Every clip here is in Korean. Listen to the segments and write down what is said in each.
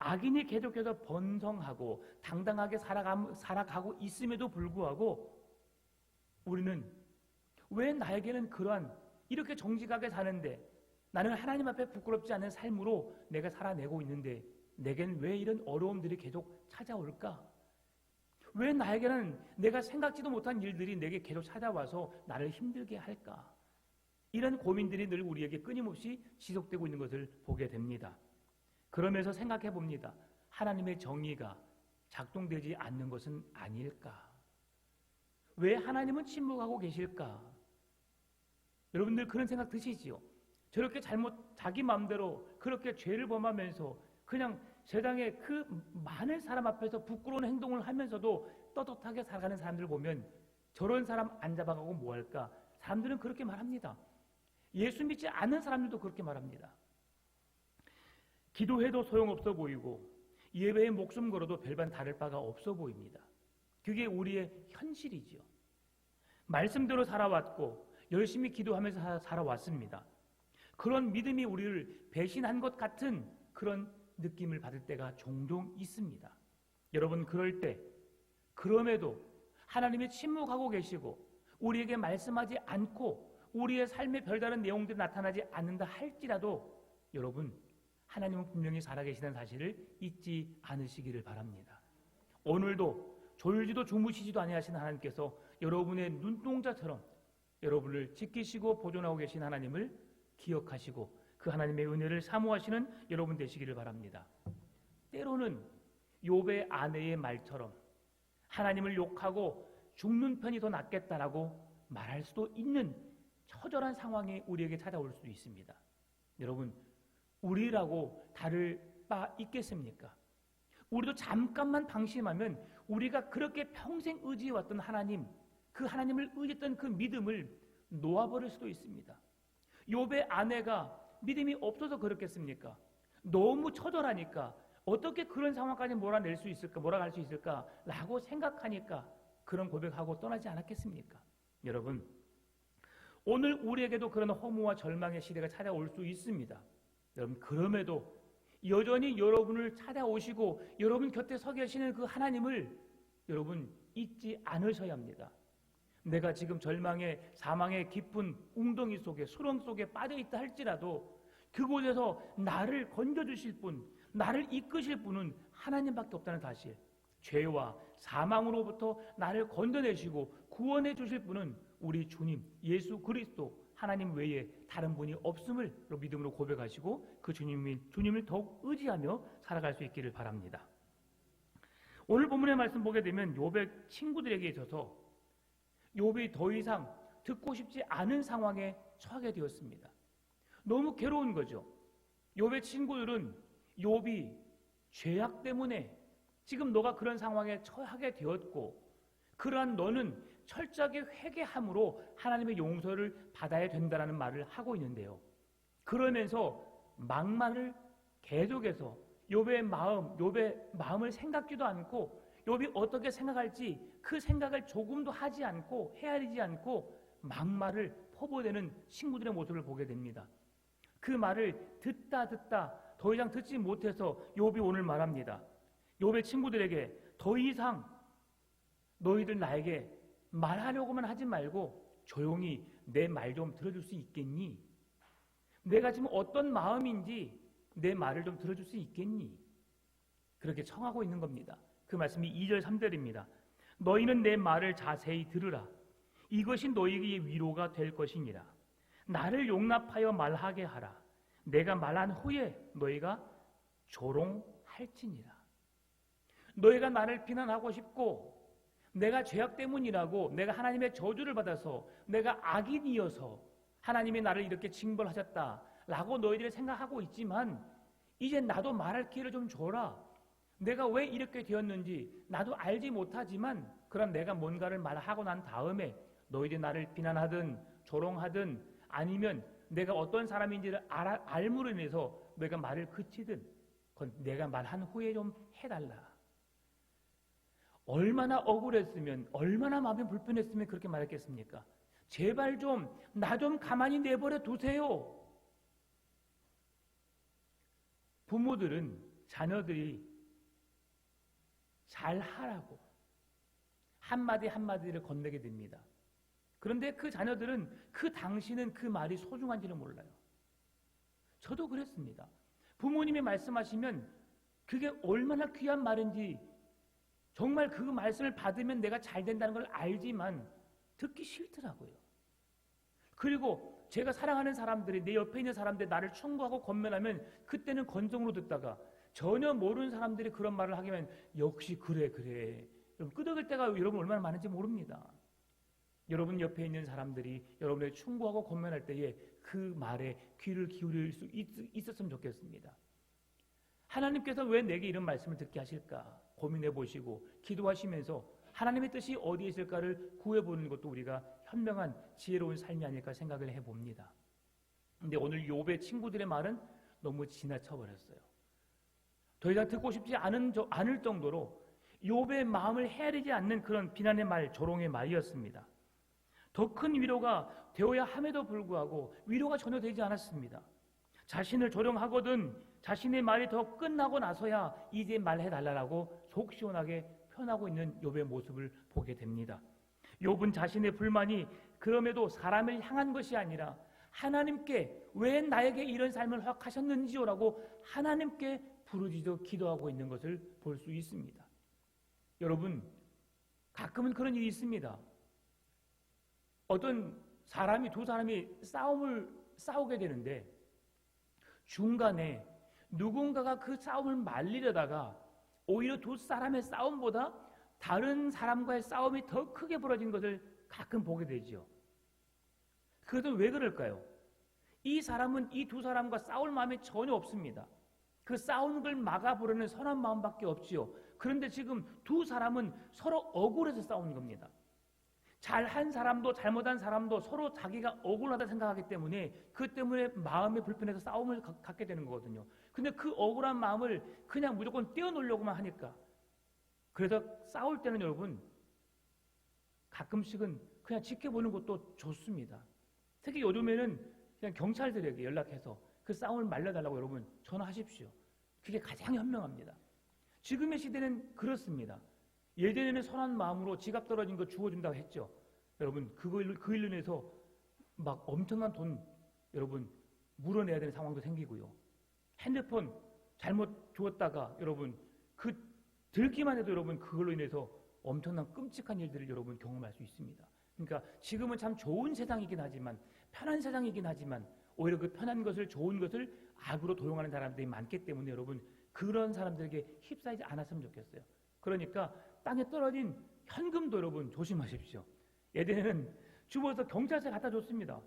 악인이 계속해서 번성하고 당당하게 살아가고 있음에도 불구하고 우리는 왜 나에게는 그러한 이렇게 정직하게 사는데 나는 하나님 앞에 부끄럽지 않은 삶으로 내가 살아내고 있는데 내겐 왜 이런 어려움들이 계속 찾아올까? 왜 나에게는 내가 생각지도 못한 일들이 내게 계속 찾아와서 나를 힘들게 할까? 이런 고민들이 늘 우리에게 끊임없이 지속되고 있는 것을 보게 됩니다. 그러면서 생각해 봅니다. 하나님의 정의가 작동되지 않는 것은 아닐까? 왜 하나님은 침묵하고 계실까? 여러분들 그런 생각 드시지요? 저렇게 자기 마음대로 그렇게 죄를 범하면서 그냥 세상에 그 많은 사람 앞에서 부끄러운 행동을 하면서도 떳떳하게 살아가는 사람들을 보면 저런 사람 안 잡아가고 뭐할까? 사람들은 그렇게 말합니다. 예수 믿지 않는 사람들도 그렇게 말합니다. 기도해도 소용없어 보이고 예배에 목숨 걸어도 별반 다를 바가 없어 보입니다. 그게 우리의 현실이지요. 말씀대로 살아왔고 열심히 기도하면서 살아왔습니다. 그런 믿음이 우리를 배신한 것 같은 그런 느낌을 받을 때가 종종 있습니다. 여러분 그럴 때 그럼에도 하나님이 침묵하고 계시고 우리에게 말씀하지 않고 우리의 삶에 별다른 내용들이 나타나지 않는다 할지라도 여러분 하나님은 분명히 살아계시는 사실을 잊지 않으시기를 바랍니다. 오늘도 졸지도 주무시지도 아니하시는 하나님께서 여러분의 눈동자처럼 여러분을 지키시고 보존하고 계신 하나님을 기억하시고 그 하나님의 은혜를 사모하시는 여러분 되시기를 바랍니다. 때로는 욥의 아내의 말처럼 하나님을 욕하고 죽는 편이 더 낫겠다라고 말할 수도 있는 처절한 상황이 우리에게 찾아올 수도 있습니다. 여러분 우리라고 다를 바 있겠습니까? 우리도 잠깐만 방심하면 우리가 그렇게 평생 의지해왔던 하나님, 그 하나님을 의지했던 그 믿음을 놓아버릴 수도 있습니다. 욥의 아내가 믿음이 없어서 그렇겠습니까? 너무 처절하니까 어떻게 그런 상황까지 몰아낼 수 있을까, 몰아갈 수 있을까라고 생각하니까 그런 고백하고 떠나지 않았겠습니까? 여러분, 오늘 우리에게도 그런 허무와 절망의 시대가 찾아올 수 있습니다. 여러분, 그럼에도 여전히 여러분을 찾아오시고 여러분 곁에 서 계시는 그 하나님을 여러분 잊지 않으셔야 합니다. 내가 지금 절망의 사망의 깊은 웅덩이 속에 수렁 속에 빠져있다 할지라도 그곳에서 나를 건져주실 분, 나를 이끄실 분은 하나님밖에 없다는 사실, 죄와 사망으로부터 나를 건져내시고 구원해 주실 분은 우리 주님 예수 그리스도 하나님 외에 다른 분이 없음을 믿음으로 고백하시고 그 주님을 더욱 의지하며 살아갈 수 있기를 바랍니다. 오늘 본문의 말씀 보게 되면 욥의 친구들에게 있어서 욥이 더 이상 듣고 싶지 않은 상황에 처하게 되었습니다. 너무 괴로운 거죠. 욥의 친구들은 욥이 죄악 때문에 지금 너가 그런 상황에 처하게 되었고 그러한 너는 철저하게 회개함으로 하나님의 용서를 받아야 된다는 말을 하고 있는데요. 그러면서 막말을 계속해서 욥의 마음을 생각지도 않고 욥이 어떻게 생각할지 그 생각을 조금도 하지 않고 헤아리지 않고 막말을 퍼부어대는 친구들의 모습을 보게 됩니다. 그 말을 듣다 더 이상 듣지 못해서 욥이 오늘 말합니다. 욥의 친구들에게 더 이상 너희들 나에게 말하려고만 하지 말고 조용히 내 말 좀 들어줄 수 있겠니? 내가 지금 어떤 마음인지 내 말을 좀 들어줄 수 있겠니? 그렇게 청하고 있는 겁니다. 그 말씀이 2절 3절입니다. 너희는 내 말을 자세히 들으라. 이것이 너희에게 위로가 될 것이니라. 나를 용납하여 말하게 하라. 내가 말한 후에 너희가 조롱할지니라. 너희가 나를 비난하고 싶고 내가 죄악 때문이라고 내가 하나님의 저주를 받아서 내가 악인이어서 하나님이 나를 이렇게 징벌하셨다라고 너희들이 생각하고 있지만 이제 나도 말할 기회를 좀 줘라. 내가 왜 이렇게 되었는지 나도 알지 못하지만 그런 내가 뭔가를 말하고 난 다음에 너희들이 나를 비난하든 조롱하든 아니면 내가 어떤 사람인지를 알므로 인해서 내가 말을 그치든 그건 내가 말한 후에 좀 해달라. 얼마나 억울했으면 얼마나 마음이 불편했으면 그렇게 말했겠습니까? 제발 좀 나 좀 가만히 내버려 두세요. 부모들은 자녀들이 잘하라고 한마디 한마디를 건네게 됩니다. 그런데 그 자녀들은 그 당시는 그 말이 소중한지를 몰라요. 저도 그랬습니다. 부모님이 말씀하시면 그게 얼마나 귀한 말인지 정말 그 말씀을 받으면 내가 잘 된다는 걸 알지만 듣기 싫더라고요. 그리고 제가 사랑하는 사람들이 내 옆에 있는 사람들이 나를 충고하고 권면하면 그때는 건성으로 듣다가 전혀 모르는 사람들이 그런 말을 하면 역시 그래 여러분 끄덕일 때가 여러분 얼마나 많은지 모릅니다. 여러분 옆에 있는 사람들이 여러분의 충고하고 권면할 때에 그 말에 귀를 기울일 수 있었으면 좋겠습니다. 하나님께서 왜 내게 이런 말씀을 듣게 하실까 고민해 보시고 기도하시면서 하나님의 뜻이 어디에 있을까를 구해보는 것도 우리가 현명한 지혜로운 삶이 아닐까 생각을 해봅니다. 근데 오늘 욥의 친구들의 말은 너무 지나쳐 버렸어요. 더 이상 듣고 싶지 않을 정도로 욥의 마음을 헤아리지 않는 그런 비난의 말, 조롱의 말이었습니다. 더 큰 위로가 되어야 함에도 불구하고 위로가 전혀 되지 않았습니다. 자신을 조롱하거든 자신의 말이 더 끝나고 나서야 이제 말해달라고 속 시원하게 표현하고 있는 욥의 모습을 보게 됩니다. 욥은 자신의 불만이 그럼에도 사람을 향한 것이 아니라 하나님께 왜 나에게 이런 삶을 허락하셨는지요라고 하나님께 부르짖어 기도하고 있는 것을 볼 수 있습니다. 여러분 가끔은 그런 일이 있습니다. 어떤 사람이 두 사람이 싸우게 되는데 중간에 누군가가 그 싸움을 말리려다가 오히려 두 사람의 싸움보다 다른 사람과의 싸움이 더 크게 벌어진 것을 가끔 보게 되죠. 그것은 왜 그럴까요? 이 사람은 이 두 사람과 싸울 마음이 전혀 없습니다. 그 싸우는 걸 막아보려는 선한 마음밖에 없지요. 그런데 지금 두 사람은 서로 억울해서 싸우는 겁니다. 잘한 사람도 잘못한 사람도 서로 자기가 억울하다 생각하기 때문에 그 때문에 마음이 불편해서 싸움을 갖게 되는 거거든요. 근데 그 억울한 마음을 그냥 무조건 떼어놓으려고만 하니까 그래서 싸울 때는 여러분 가끔씩은 그냥 지켜보는 것도 좋습니다. 특히 요즘에는 그냥 경찰들에게 연락해서 그 싸움을 말려달라고 여러분 전화하십시오. 그게 가장 현명합니다. 지금의 시대는 그렇습니다. 예전에는 선한 마음으로 지갑 떨어진 거 주워준다고 했죠. 여러분 그 일로 인해서 막 엄청난 돈 여러분 물어내야 되는 상황도 생기고요. 핸드폰 잘못 주었다가 여러분 그 들기만 해도 여러분 그걸로 인해서 엄청난 끔찍한 일들을 여러분 경험할 수 있습니다. 그러니까 지금은 참 좋은 세상이긴 하지만 편한 세상이긴 하지만 오히려 그 편한 것을 좋은 것을 악으로 도용하는 사람들이 많기 때문에 여러분 그런 사람들에게 휩싸이지 않았으면 좋겠어요. 그러니까 땅에 떨어진 현금도 여러분 조심하십시오. 예전에는 주워서 경찰서에 갖다 줬습니다.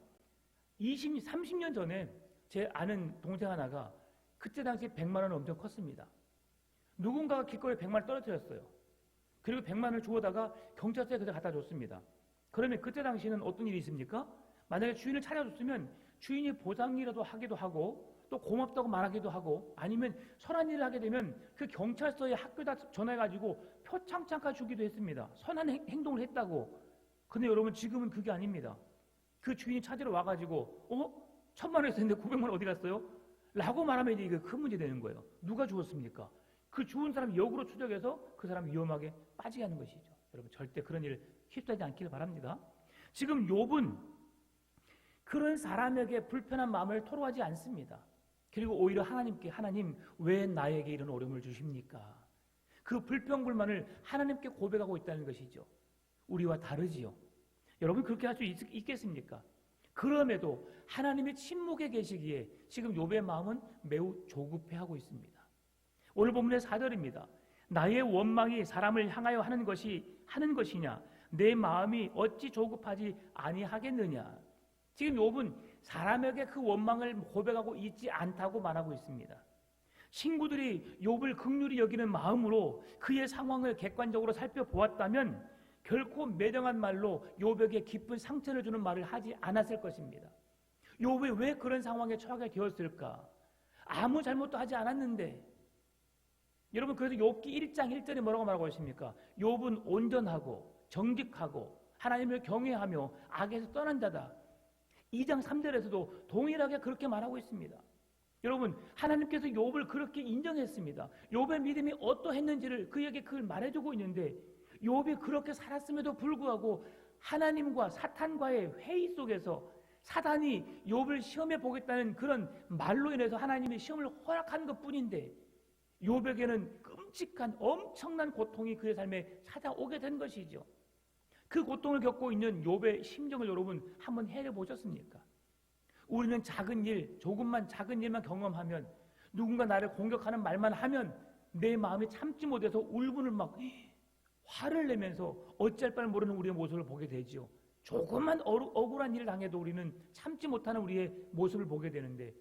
30년 전에 제 아는 동생 하나가 그때 당시 100만 원은 엄청 컸습니다. 누군가가 길거리에 100만 원 떨어뜨렸어요. 그리고 100만 원을 주워다가 경찰서에 그대로 갖다 줬습니다. 그러면 그때 당시에는 어떤 일이 있습니까? 만약에 주인을 찾아줬으면 주인이 보상이라도 하기도 하고 또 고맙다고 말하기도 하고 아니면 선한 일을 하게 되면 그 경찰서에 학교에다 전화해가지고 표창장까지 주기도 했습니다. 선한 행동을 했다고. 근데 여러분 지금은 그게 아닙니다. 그 주인이 찾으러 와가지고 1,000만 원 했는데 900만 원 어디 갔어요? 라고 말하면 이게 큰 문제 되는 거예요. 누가 주었습니까? 그 주운 사람 역으로 추적해서 그 사람 위험하게 빠지게 하는 것이죠. 여러분 절대 그런 일 휩싸이지 않기를 바랍니다. 지금 욥은 그런 사람에게 불편한 마음을 토로하지 않습니다. 그리고 오히려 하나님께 하나님 왜 나에게 이런 어려움을 주십니까? 그 불평불만을 하나님께 고백하고 있다는 것이죠. 우리와 다르지요. 여러분 그렇게 할 수 있겠습니까? 그럼에도 하나님의 침묵에 계시기에 지금 욥의 마음은 매우 조급해하고 있습니다. 오늘 본문의 4절입니다. 나의 원망이 사람을 향하여 하는 것이냐? 내 마음이 어찌 조급하지 아니하겠느냐? 지금 욥은 사람에게 그 원망을 고백하고 있지 않다고 말하고 있습니다. 친구들이 욥을 긍휼히 여기는 마음으로 그의 상황을 객관적으로 살펴보았다면 결코 매정한 말로 욥에게 깊은 상처를 주는 말을 하지 않았을 것입니다. 욥이 왜 그런 상황에 처하게 되었을까? 아무 잘못도 하지 않았는데. 여러분 그래서 욥기 1장 1절에 뭐라고 말하고 있습니까? 욥은 온전하고 정직하고 하나님을 경외하며 악에서 떠난 자다. 2장 3절에서도 동일하게 그렇게 말하고 있습니다. 여러분, 하나님께서 욥을 그렇게 인정했습니다. 욥의 믿음이 어떠했는지를 그에게 그걸 말해주고 있는데, 욥이 그렇게 살았음에도 불구하고 하나님과 사탄과의 회의 속에서 사단이 욥을 시험해 보겠다는 그런 말로 인해서 하나님이 시험을 허락한 것뿐인데, 욥에게는 끔찍한 엄청난 고통이 그의 삶에 찾아오게 된 것이죠. 그 고통을 겪고 있는 욥의 심정을 여러분 한번 헤아려보셨습니까? 우리는 작은 일, 조금만 작은 일만 경험하면, 누군가 나를 공격하는 말만 하면 내 마음이 참지 못해서 울분을 막 화를 내면서 어찌할 바를 모르는 우리의 모습을 보게 되지요. 조금만 억울한 일을 당해도 우리는 참지 못하는 우리의 모습을 보게 되는데,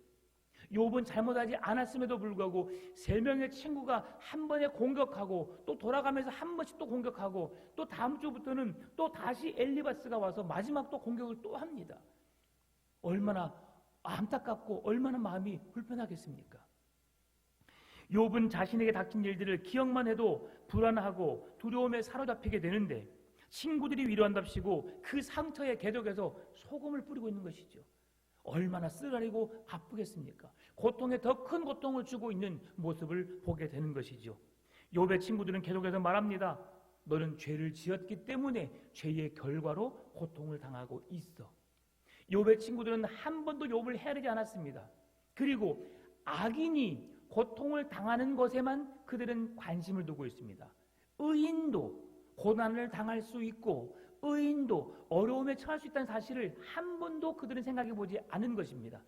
욥은 잘못하지 않았음에도 불구하고 3명의 친구가 한 번에 공격하고 또 돌아가면서 한 번씩 또 공격하고 또 다음 주부터는 또 다시 엘리바스가 와서 마지막 또 공격을 또 합니다. 얼마나 안타깝고 얼마나 마음이 불편하겠습니까? 욥은 자신에게 닥친 일들을 기억만 해도 불안하고 두려움에 사로잡히게 되는데, 친구들이 위로한답시고 그 상처에 계속해서 소금을 뿌리고 있는 것이죠. 얼마나 쓰라리고 바쁘겠습니까? 고통에 더 큰 고통을 주고 있는 모습을 보게 되는 것이죠. 욥의 친구들은 계속해서 말합니다. 너는 죄를 지었기 때문에 죄의 결과로 고통을 당하고 있어. 욥의 친구들은 한 번도 욥을 헤아리지 않았습니다. 그리고 악인이 고통을 당하는 것에만 그들은 관심을 두고 있습니다. 의인도 고난을 당할 수 있고 의인도 어려움에 처할 수 있다는 사실을 한 번도 그들은 생각해 보지 않은 것입니다.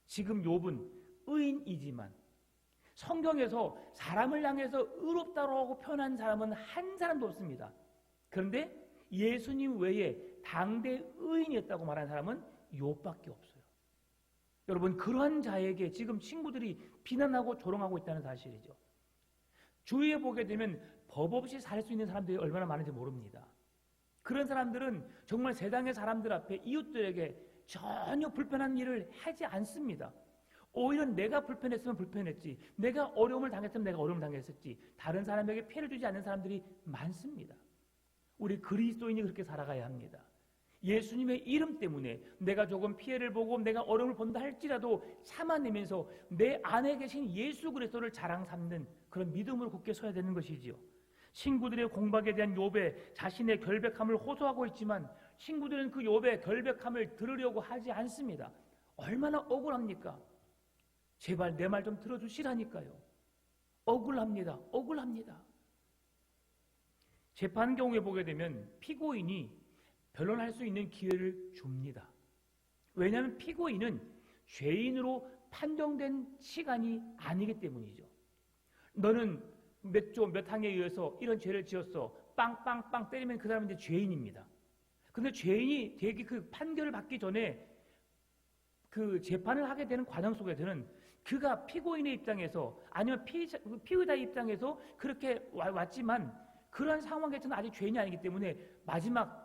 지금 욥은 의인이지만 성경에서 사람을 향해서 의롭다고 표현한 사람은 한 사람도 없습니다. 그런데 예수님 외에 당대 의인이었다고 말하는 사람은 욥밖에 없어요. 여러분, 그러한 자에게 지금 친구들이 비난하고 조롱하고 있다는 사실이죠. 주위에 보게 되면 법 없이 살 수 있는 사람들이 얼마나 많은지 모릅니다. 그런 사람들은 정말 세상의 사람들 앞에 이웃들에게 전혀 불편한 일을 하지 않습니다. 오히려 내가 불편했으면 불편했지, 내가 어려움을 당했으면 내가 어려움을 당했었지, 다른 사람에게 피해를 주지 않는 사람들이 많습니다. 우리 그리스도인이 그렇게 살아가야 합니다. 예수님의 이름 때문에 내가 조금 피해를 보고 내가 어려움을 본다 할지라도 참아내면서 내 안에 계신 예수 그리스도를 자랑 삼는 그런 믿음으로 굳게 서야 되는 것이지요. 친구들의 공박에 대한 욥의 자신의 결백함을 호소하고 있지만 친구들은 그 욥의 결백함을 들으려고 하지 않습니다. 얼마나 억울합니까? 제발 내 말 좀 들어주시라니까요. 억울합니다. 억울합니다. 재판 경우에 보게 되면 피고인이 변론할 수 있는 기회를 줍니다. 왜냐하면 피고인은 죄인으로 판정된 시간이 아니기 때문이죠. 너는 몇 항에 의해서 이런 죄를 지었어. 빵빵빵 때리면 그 사람은 이제 죄인입니다. 근데 죄인이 되게 그 판결을 받기 전에 그 재판을 하게 되는 과정 속에서는 그가 피고인의 입장에서 아니면 피의자의 입장에서 그렇게 왔지만 그러한 상황에서는 아직 죄인이 아니기 때문에 마지막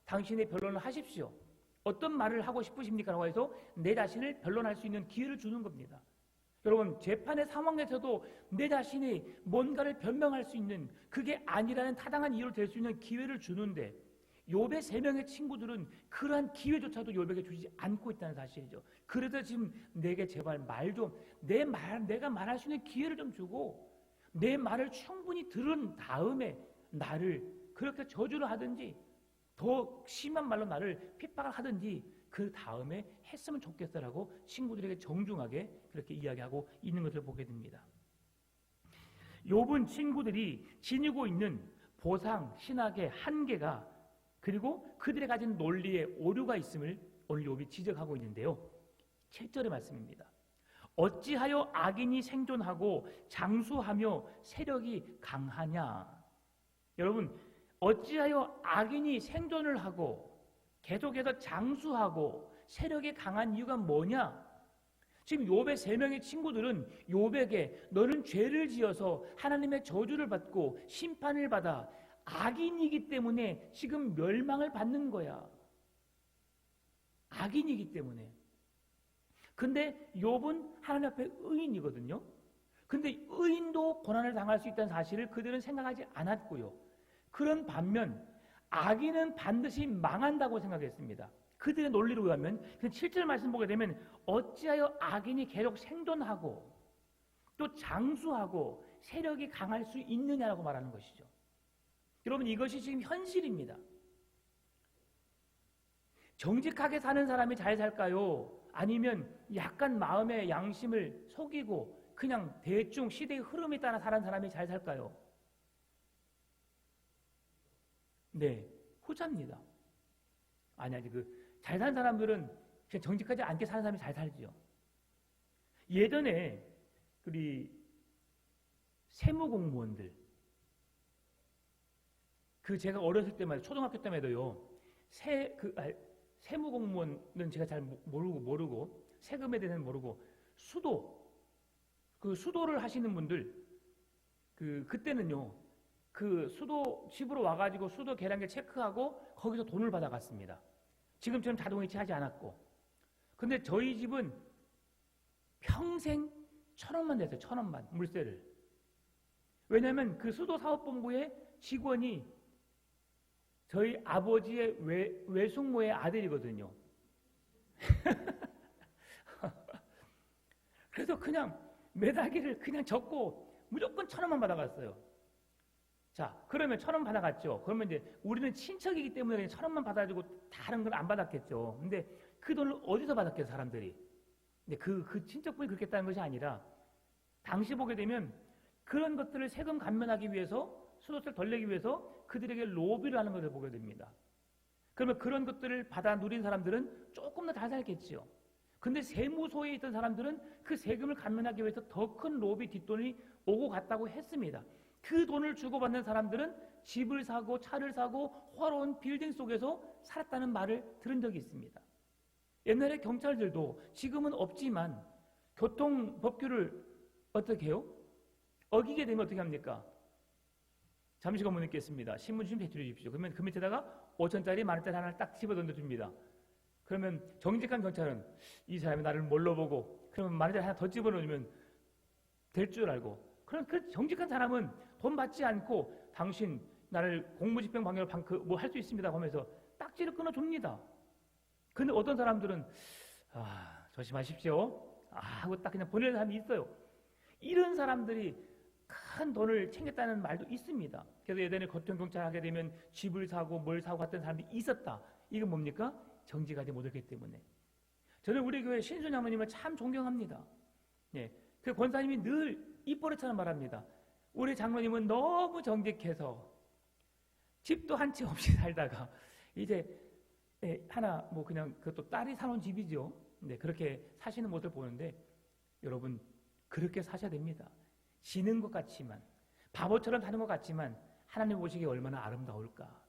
당신의 변론을 하십시오. 어떤 말을 하고 싶으십니까? 라고 해서 내 자신을 변론할 수 있는 기회를 주는 겁니다. 여러분, 재판의 상황에서도 내 자신이 뭔가를 변명할 수 있는, 그게 아니라는 타당한 이유를 댈 수 있는 기회를 주는데 욥의 3명의 친구들은 그러한 기회조차도 욥에게 주지 않고 있다는 사실이죠. 그래서 지금 내게 제발 말 좀, 내가 말할 수 있는 기회를 좀 주고 내 말을 충분히 들은 다음에 나를 그렇게 저주를 하든지 더 심한 말로 나를 핍박을 하든지 그 다음에 했으면 좋겠어라고 친구들에게 정중하게 그렇게 이야기하고 있는 것을 보게 됩니다. 욥은 친구들이 지니고 있는 보상, 신학의 한계가 그리고 그들이 가진 논리에 오류가 있음을 오늘 욥이 지적하고 있는데요. 7절의 말씀입니다. 어찌하여 악인이 생존하고 장수하며 세력이 강하냐. 여러분, 어찌하여 악인이 생존을 하고 계속해서 장수하고 세력이 강한 이유가 뭐냐? 지금 욥의 3명의 친구들은 욥에게 너는 죄를 지어서 하나님의 저주를 받고 심판을 받아 악인이기 때문에 지금 멸망을 받는 거야. 악인이기 때문에. 근데 욥은 하나님 앞에 의인이거든요. 근데 의인도 고난을 당할 수 있다는 사실을 그들은 생각하지 않았고요. 그런 반면 악인은 반드시 망한다고 생각했습니다. 그들의 논리로 의하면 7절 말씀 보게 되면 어찌하여 악인이 계속 생존하고 또 장수하고 세력이 강할 수 있느냐라고 말하는 것이죠. 여러분, 이것이 지금 현실입니다. 정직하게 사는 사람이 잘 살까요? 아니면 약간 마음의 양심을 속이고 그냥 대충 시대의 흐름에 따라 사는 사람이 잘 살까요? 네, 후자입니다. 아니, 잘 사는 사람들은 그냥 정직하지 않게 사는 사람이 잘 살죠. 예전에 우리 세무공무원들, 제가 어렸을 때만 초등학교 때만 해도요, 세무공무원은 제가 잘 모르고 세금에 대해서는 모르고 수도를 하시는 분들, 그때는요, 수도 집으로 와가지고 수도 계량기 체크하고 거기서 돈을 받아갔습니다. 지금처럼 자동이체 하지 않았고. 근데 저희 집은 평생 1,000원만 냈어요. 1,000원만 물세를. 왜냐하면 수도사업본부의 직원이 저희 아버지의 외숙모의 아들이거든요. 그래서 그냥 매달기를 그냥 적고 무조건 1,000원만 받아갔어요. 자, 그러면 1,000원 받아갔죠. 그러면 이제 우리는 친척이기 때문에 1,000원만 받아주고 다른 건 안 받았겠죠. 근데 그 돈을 어디서 받았겠어요, 사람들이? 근데 그 친척분이 그렇게 했다는 것이 아니라 당시 보게 되면 그런 것들을 세금 감면하기 위해서, 수도세를 덜 내기 위해서 그들에게 로비를 하는 것을 보게 됩니다. 그러면 그런 것들을 받아 누린 사람들은 조금 더 잘 살겠지요. 근데 세무소에 있던 사람들은 그 세금을 감면하기 위해서 더 큰 로비 뒷돈이 오고 갔다고 했습니다. 그 돈을 주고받는 사람들은 집을 사고 차를 사고 화려한 빌딩 속에서 살았다는 말을 들은 적이 있습니다. 옛날에 경찰들도 지금은 없지만 교통법규를 어떻게 해요? 어기게 되면 어떻게 합니까? 잠시 건문 읽겠습니다. 신문 좀 대출해 주십시오. 그러면 그 밑에다가 5천짜리 만원짜리 하나를 딱 집어 던져줍니다. 그러면 정직한 경찰은 이 사람이 나를 뭘로 보고, 그러면 만원짜리 하나 더 집어넣으면 될 줄 알고, 그럼 그 정직한 사람은 돈 받지 않고 당신 나를 공무집행 방해로 뭐 할 수 있습니다 하면서 딱지를 끊어줍니다. 근데 어떤 사람들은 조심하십시오 하고 딱 그냥 보내는 사람이 있어요. 이런 사람들이 큰 돈을 챙겼다는 말도 있습니다. 그래서 예전에 교통경찰 하게 되면 집을 사고 뭘 사고 갔던 사람이 있었다. 이건 뭡니까? 정직하지 못했기 때문에. 저는 우리 교회 신순 장로님을 참 존경합니다. 예, 그 권사님이 늘 입버릇처럼 말합니다. 우리 장로님은 너무 정직해서 집도 한 채 없이 살다가 이제 하나 뭐 그냥 그것도 딸이 사놓은 집이죠. 네, 그렇게 사시는 모습을 보는데 여러분 그렇게 사셔야 됩니다. 지는 것 같지만 바보처럼 사는 것 같지만 하나님 보시기에 얼마나 아름다울까.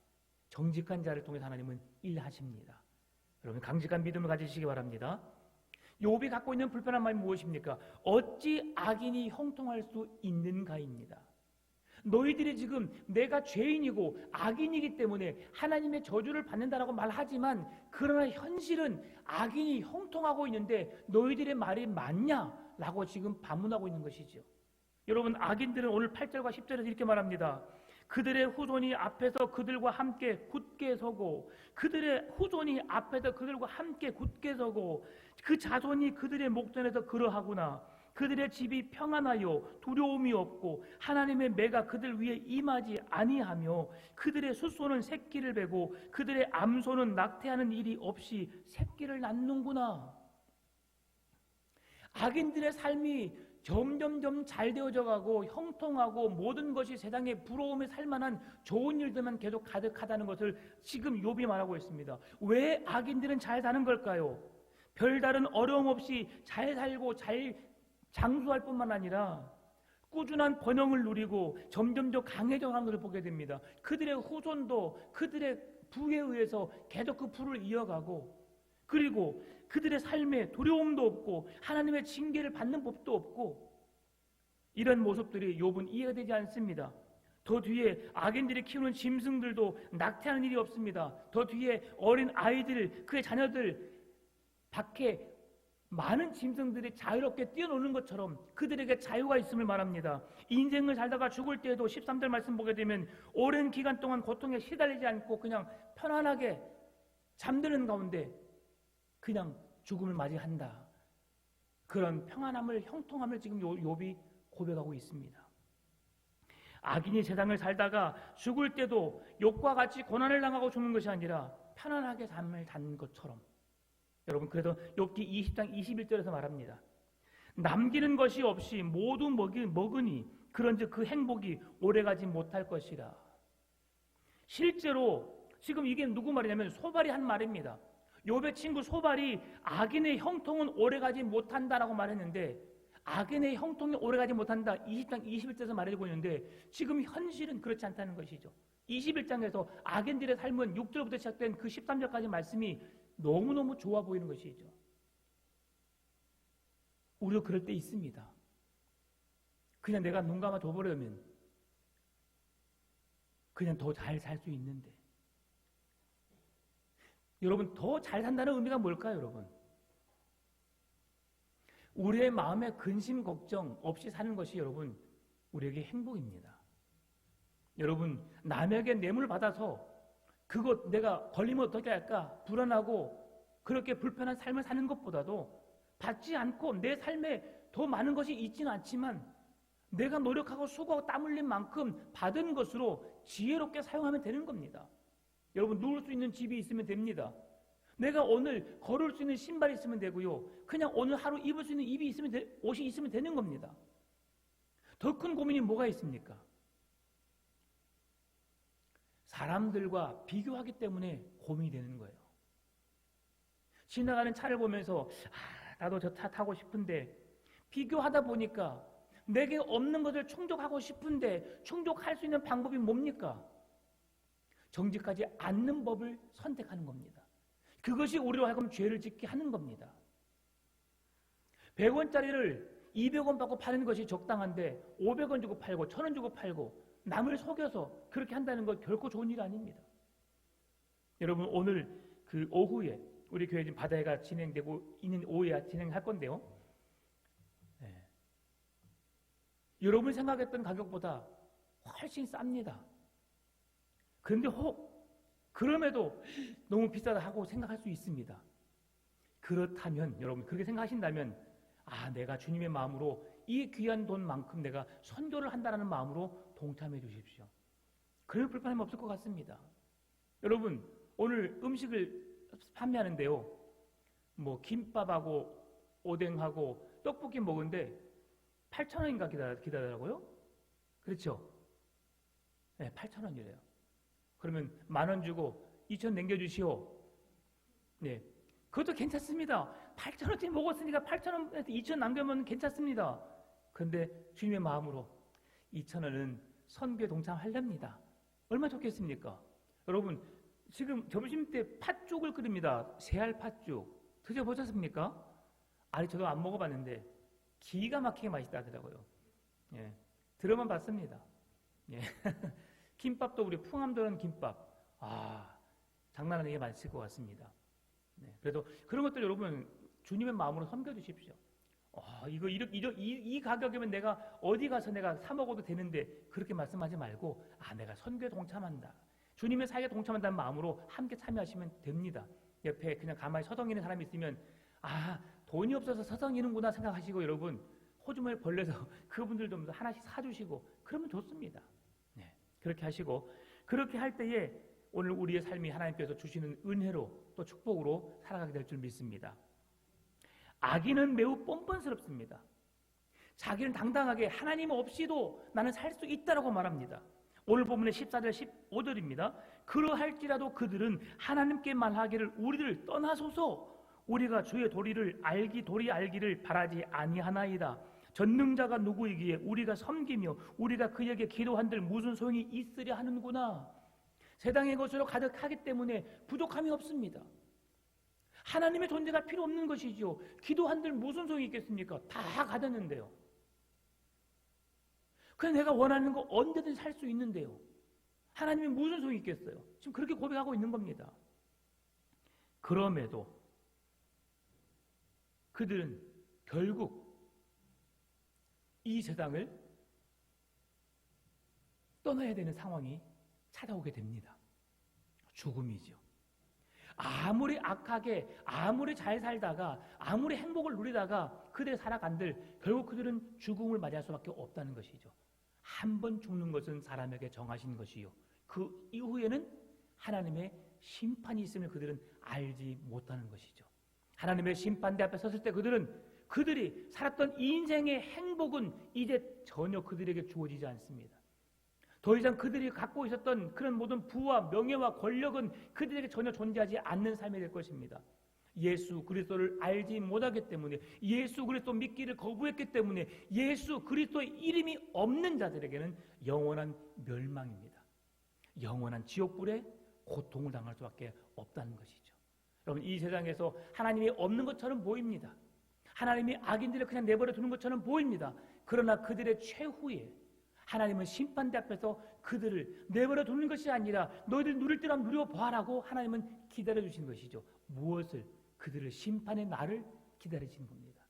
정직한 자를 통해서 하나님은 일하십니다. 여러분 강직한 믿음을 가지시기 바랍니다. 욥이 갖고 있는 불편한 마음이 무엇입니까? 어찌 악인이 형통할 수 있는가입니다. 너희들이 지금 내가 죄인이고 악인이기 때문에 하나님의 저주를 받는다라고 말하지만 그러나 현실은 악인이 형통하고 있는데 너희들의 말이 맞냐? 라고 지금 반문하고 있는 것이죠. 여러분 악인들은 오늘 8절과 10절에서 이렇게 말합니다. 그들의 후손이 앞에서 그들과 함께 굳게 서고 그들의 후손이 앞에서 그들과 함께 굳게 서고 그 자손이 그들의 목전에서 그러하구나. 그들의 집이 평안하여 두려움이 없고 하나님의 매가 그들 위에 임하지 아니하며 그들의 숫소는 새끼를 베고 그들의 암소는 낙태하는 일이 없이 새끼를 낳는구나. 악인들의 삶이 점점점 잘 되어져 가고 형통하고 모든 것이 세상에 부러움에 살만한 좋은 일들만 계속 가득하다는 것을 지금 욥이 말하고 있습니다. 왜 악인들은 잘 사는 걸까요? 별다른 어려움 없이 잘 살고 잘 장수할 뿐만 아니라 꾸준한 번영을 누리고 점점 더 강해져가는 것을 보게 됩니다. 그들의 후손도 그들의 부에 의해서 계속 그 부를 이어가고 그리고 그들의 삶에 두려움도 없고 하나님의 징계를 받는 법도 없고 이런 모습들이 욥은 이해가 되지 않습니다. 더 뒤에 악인들이 키우는 짐승들도 낙태하는 일이 없습니다. 더 뒤에 어린 아이들, 그의 자녀들 밖에 많은 짐승들이 자유롭게 뛰어노는 것처럼 그들에게 자유가 있음을 말합니다. 인생을 살다가 죽을 때에도 13절 말씀 보게 되면 오랜 기간 동안 고통에 시달리지 않고 그냥 편안하게 잠드는 가운데 그냥 죽음을 맞이한다. 그런 평안함을, 형통함을 지금 욥이 고백하고 있습니다. 악인이 세상을 살다가 죽을 때도 욥과 같이 고난을 당하고 죽는 것이 아니라 편안하게 잠을 잔 것처럼, 여러분, 그래서 욥기 20장 21절에서 말합니다. 남기는 것이 없이 모두 먹으니 그런즉 그 행복이 오래가지 못할 것이라. 실제로 지금 이게 누구 말이냐면 소발이 한 말입니다. 욥의 친구 소발이 악인의 형통은 오래가지 못한다라고 말했는데, 악인의 형통이 오래가지 못한다 20장 21절에서 말해주고 있는데, 지금 현실은 그렇지 않다는 것이죠. 21장에서 악인들의 삶은 6절부터 시작된 그 13절까지 말씀이 너무너무 좋아 보이는 것이죠. 우리도 그럴 때 있습니다. 그냥 내가 눈 감아 둬버리면 그냥 더 잘 살 수 있는데, 여러분, 더 잘 산다는 의미가 뭘까요, 여러분? 우리의 마음에 근심 걱정 없이 사는 것이 여러분 우리에게 행복입니다. 여러분, 남에게 뇌물 받아서 그것 내가 걸리면 어떻게 할까 불안하고 그렇게 불편한 삶을 사는 것보다도 받지 않고 내 삶에 더 많은 것이 있지는 않지만 내가 노력하고 수고하고 땀 흘린 만큼 받은 것으로 지혜롭게 사용하면 되는 겁니다. 여러분, 누울 수 있는 집이 있으면 됩니다. 내가 오늘 걸을 수 있는 신발이 있으면 되고요. 그냥 오늘 하루 입을 수 있는 옷이 있으면 되는 겁니다. 더 큰 고민이 뭐가 있습니까? 사람들과 비교하기 때문에 고민이 되는 거예요. 지나가는 차를 보면서 나도 저 차 타고 싶은데, 비교하다 보니까 내게 없는 것을 충족하고 싶은데 충족할 수 있는 방법이 뭡니까? 정직하지 않는 법을 선택하는 겁니다. 그것이 우리로 하여금 죄를 짓게 하는 겁니다. 100원짜리를 200원 받고 파는 것이 적당한데 500원 주고 팔고 1000원 주고 팔고 남을 속여서 그렇게 한다는 건 결코 좋은 일 아닙니다. 여러분, 오늘 그 오후에 우리 교회 지금 바다회가 진행되고 있는 오후에 진행할 건데요. 여러분이 생각했던 가격보다 훨씬 쌉니다. 그런데 그럼에도 너무 비싸다 하고 생각할 수 있습니다. 그렇다면 여러분, 그렇게 생각하신다면 내가 주님의 마음으로 이 귀한 돈만큼 내가 선교를 한다는 마음으로 동참해 주십시오. 그럴 불편함이 없을 것 같습니다. 여러분, 오늘 음식을 판매하는데요, 뭐 김밥하고 오뎅하고 떡볶이 먹은데 8,000원인가 기다더라고요. 그렇죠? 네, 8,000원이래요. 그러면 10,000원 주고 2,000원 남겨주시오. 네, 그것도 괜찮습니다. 8,000원짜리 먹었으니까 8,000원에서 2,000원 남겨면 괜찮습니다. 그런데 주님의 마음으로 2,000원은 선교에 동참하렵니다. 얼마나 좋겠습니까? 여러분, 지금 점심때 팥죽을 끓입니다. 새알 팥죽. 드셔보셨습니까? 아니, 저도 안 먹어봤는데 기가 막히게 맛있다 하더라고요. 예, 들어만 봤습니다. 예. 김밥도 우리 풍암도는 김밥. 장난 아니게 맛있을 것 같습니다. 네, 그래도 그런 것들 여러분 주님의 마음으로 섬겨주십시오. 이 가격이면 내가 어디 가서 내가 사 먹어도 되는데 그렇게 말씀하지 말고 내가 선교에 동참한다. 주님의 사역에 동참한다는 마음으로 함께 참여하시면 됩니다. 옆에 그냥 가만히 서성이는 사람이 있으면 돈이 없어서 서성이는구나 생각하시고 여러분 호주머니를 벌려서 그분들도 하나씩 사주시고 그러면 좋습니다. 네, 그렇게 하시고 그렇게 할 때에 오늘 우리의 삶이 하나님께서 주시는 은혜로 또 축복으로 살아가게 될 줄 믿습니다. 악인은 매우 뻔뻔스럽습니다. 자기는 당당하게 하나님 없이도 나는 살 수 있다라고 말합니다. 오늘 본문의 14절 15절입니다. 그러할지라도 그들은 하나님께 말하기를 우리를 떠나소서 우리가 주의 도리 알기를 바라지 아니하나이다. 전능자가 누구이기에 우리가 섬기며 우리가 그에게 기도한들 무슨 소용이 있으려 하는구나. 세상의 것으로 가득하기 때문에 부족함이 없습니다. 하나님의 존재가 필요 없는 것이지요. 기도한들 무슨 소용이 있겠습니까? 다 가졌는데요. 그냥 내가 원하는 거 언제든지 살 수 있는데요. 하나님이 무슨 소용이 있겠어요? 지금 그렇게 고백하고 있는 겁니다. 그럼에도 그들은 결국 이 세상을 떠나야 되는 상황이 찾아오게 됩니다. 죽음이죠. 아무리 악하게, 아무리 잘 살다가, 아무리 행복을 누리다가 그들이 살아간들 결국 그들은 죽음을 맞이할 수밖에 없다는 것이죠. 한 번 죽는 것은 사람에게 정하신 것이요, 그 이후에는 하나님의 심판이 있음을 그들은 알지 못하는 것이죠. 하나님의 심판대 앞에 섰을 때 그들이 살았던 인생의 행복은 이제 전혀 그들에게 주어지지 않습니다. 더 이상 그들이 갖고 있었던 그런 모든 부와 명예와 권력은 그들에게 전혀 존재하지 않는 삶이 될 것입니다. 예수 그리스도를 알지 못하기 때문에, 예수 그리스도 믿기를 거부했기 때문에, 예수 그리스도의 이름이 없는 자들에게는 영원한 멸망입니다. 영원한 지옥불에 고통을 당할 수밖에 없다는 것이죠. 여러분, 이 세상에서 하나님이 없는 것처럼 보입니다. 하나님이 악인들을 그냥 내버려 두는 것처럼 보입니다. 그러나 그들의 최후에 하나님은 심판대 앞에서 그들을 내버려 두는 것이 아니라 너희들 누릴 때랑 누려보아라고 하나님은 기다려주시는 것이죠. 무엇을? 그들을 심판의 날을 기다리시는 겁니다.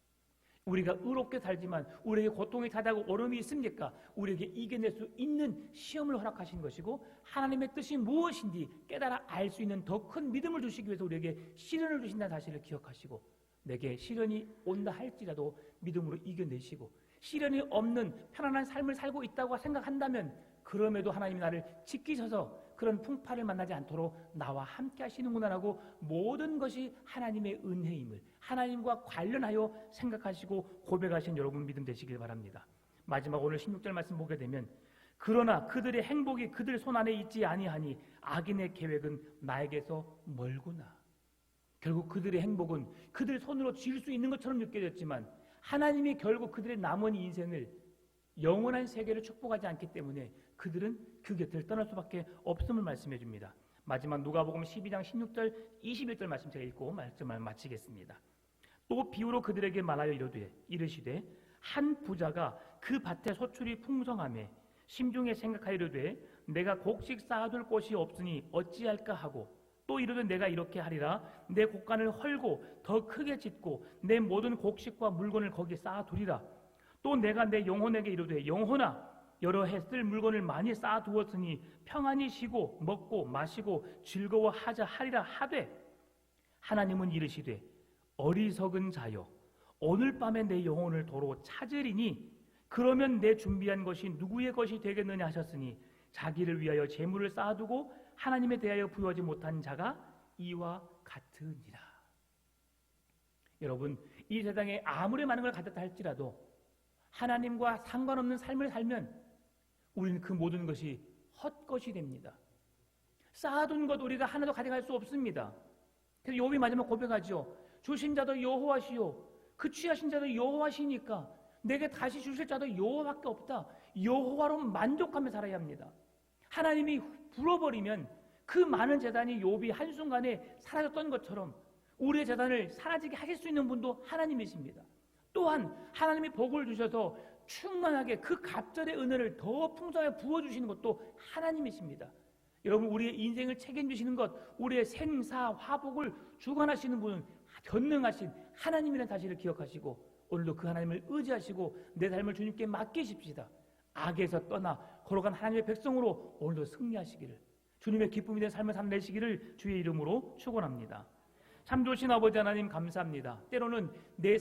우리가 의롭게 살지만 우리에게 고통이 찾아오고 어려움이 있습니까? 우리에게 이겨낼 수 있는 시험을 허락하신 것이고, 하나님의 뜻이 무엇인지 깨달아 알 수 있는 더 큰 믿음을 주시기 위해서 우리에게 시련을 주신다는 사실을 기억하시고, 내게 시련이 온다 할지라도 믿음으로 이겨내시고, 시련이 없는 편안한 삶을 살고 있다고 생각한다면 그럼에도 하나님이 나를 지키셔서 그런 풍파를 만나지 않도록 나와 함께 하시는구나라고 모든 것이 하나님의 은혜임을 하나님과 관련하여 생각하시고 고백하신 여러분 믿음 되시길 바랍니다. 마지막 오늘 16절 말씀 보게 되면, 그러나 그들의 행복이 그들 손 안에 있지 아니하니 악인의 계획은 나에게서 멀구나. 결국 그들의 행복은 그들 손으로 쥘 수 있는 것처럼 느껴졌지만 하나님이 결국 그들의 남은 인생을 영원한 세계를 축복하지 않기 때문에 그들은 그 곁을 떠날 수밖에 없음을 말씀해 줍니다. 마지막 누가복음 12장 16절 21절 말씀 제가 읽고 말씀을 마치겠습니다. 또 비유로 그들에게 말하여 이르시되 한 부자가 그 밭에 소출이 풍성하매 심중에 생각하여 이르되 내가 곡식 쌓아둘 곳이 없으니 어찌할까 하고, 또 이르되 내가 이렇게 하리라. 내 곡간을 헐고 더 크게 짓고 내 모든 곡식과 물건을 거기에 쌓아두리라. 또 내가 내 영혼에게 이르되 영혼아, 여러 해 쓸 물건을 많이 쌓아두었으니 평안히 쉬고 먹고 마시고 즐거워하자 하리라 하되, 하나님은 이르시되 어리석은 자여, 오늘 밤에 내 영혼을 도로 찾으리니 그러면 내 준비한 것이 누구의 것이 되겠느냐 하셨으니 자기를 위하여 재물을 쌓아두고 하나님에 대하여 부여하지 못한 자가 이와 같으니라. 여러분, 이 세상에 아무리 많은 걸 가졌다 할지라도 하나님과 상관없는 삶을 살면 우리는 그 모든 것이 헛것이 됩니다. 쌓아둔 것 우리가 하나도 가져갈 수 없습니다. 그래서 욥이 마지막 고백하죠. 주신 자도 여호와시요, 그 취하신 자도 여호와시니까 내게 다시 주실 자도 여호와밖에 없다. 여호와로 만족하며 살아야 합니다. 하나님이 불어버리면 그 많은 재단이 욥이 한순간에 사라졌던 것처럼 우리의 재단을 사라지게 하실 수 있는 분도 하나님이십니다. 또한 하나님이 복을 주셔서 충만하게 그 갑절의 은혜를 더 풍성하게 부어주시는 것도 하나님이십니다. 여러분, 우리의 인생을 책임지시는 것, 우리의 생사 화복을 주관하시는 분은 전능하신 하나님이라는 사실을 기억하시고 오늘도 그 하나님을 의지하시고 내 삶을 주님께 맡기십시다. 악에서 떠나 걸어간 하나님의 백성으로 오늘도 승리하시기를, 주님의 기쁨이 된 삶을 살내시기를 주의 이름으로 축원합니다. 참 좋으신 아버지 하나님 감사합니다. 때로는 내